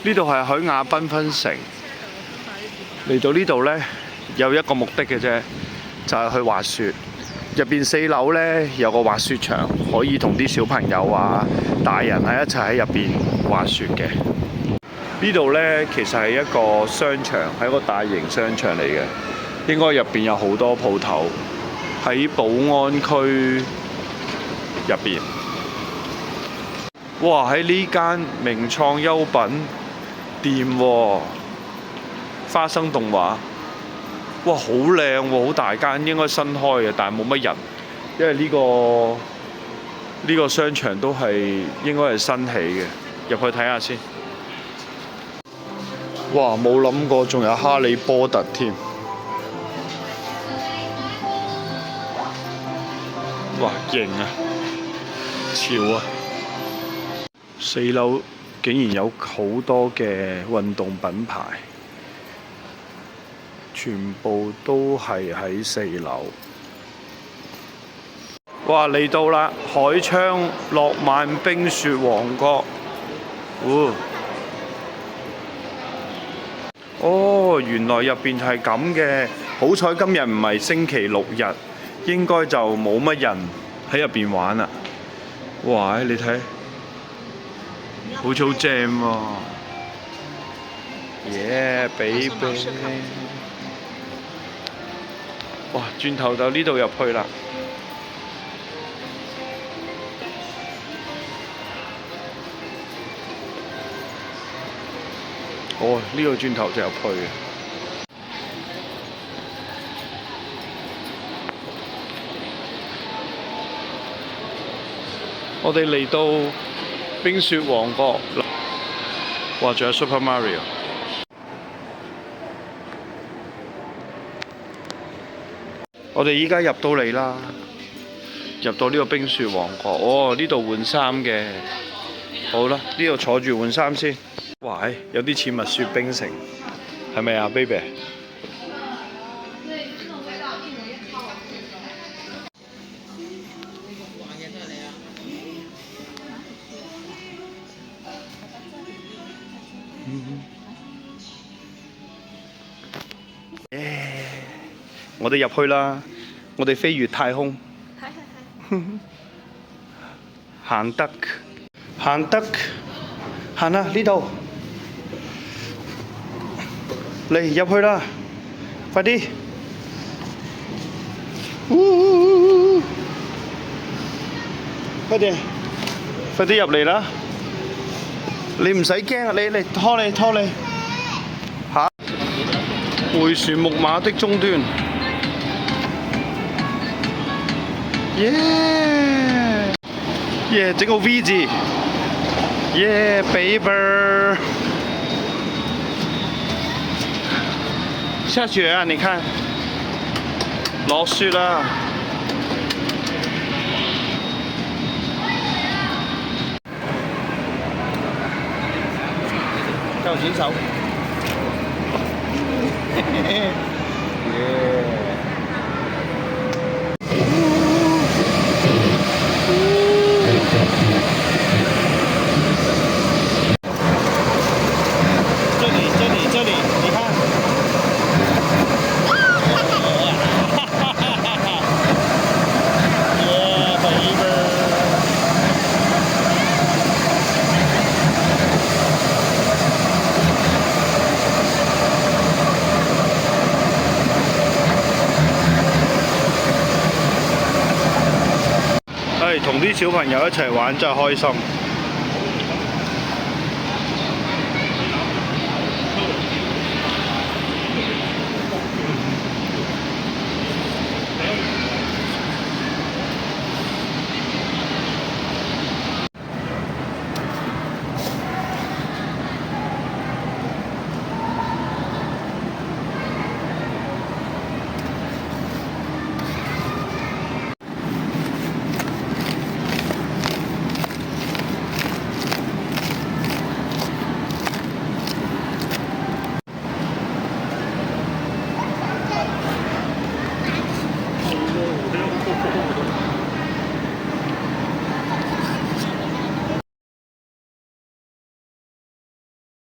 呢度係海雅繽紛城。嚟到呢度呢，有一個目的嘅啫，就係去滑雪。入邊4樓呢，有個滑雪場，可以同啲小朋友啊、大人啊一齊喺入邊滑雪嘅。呢度呢，其實係一個商場，係一個大型商場嚟嘅。應該入邊有好多鋪頭喺寶安區入邊。哇！喺呢間名創優品店喎，花生動畫，哇，好靚喎，好大間，應該新開嘅，但係冇乜人，因為呢個商場都係應該係新起嘅，入去睇下先。哇！冇諗過仲有哈利波特添，哇，型啊，潮啊！4樓竟然有好多嘅運動品牌，全部都係喺4樓。哇！嚟到啦，海昌樂漫冰雪王國。哦，原來入邊係咁嘅。好彩今日唔係星期6日，應該就冇乜人喺入邊玩啦。哇！你睇。好似好正喎，Yeah baby！ 哇，轉頭就呢度入去啦。哦，呢個轉頭就入去嘅。我哋嚟到冰雪王國，哇！仲有 Super Mario。我哋依家入到嚟啦，入到呢個冰雪王國。哦，呢度換衫嘅。好啦，呢度坐住換衫先。哇！有啲似蜜雪冰城，係咪啊 ，baby？我哋入去啦，我哋飛越太空。行得，行得，行啦呢度。嚟入去啦，快啲！快啲，快啲入嚟啦！你唔使驚啊，你嚟拖你拖你。嚇！迴旋木馬的終端。耶！耶！整個 V 字。耶 ，baby！ 下雪啊！你看，落雪啦！夠錢手。这里，你看。同啲小朋友一齊玩真係開心。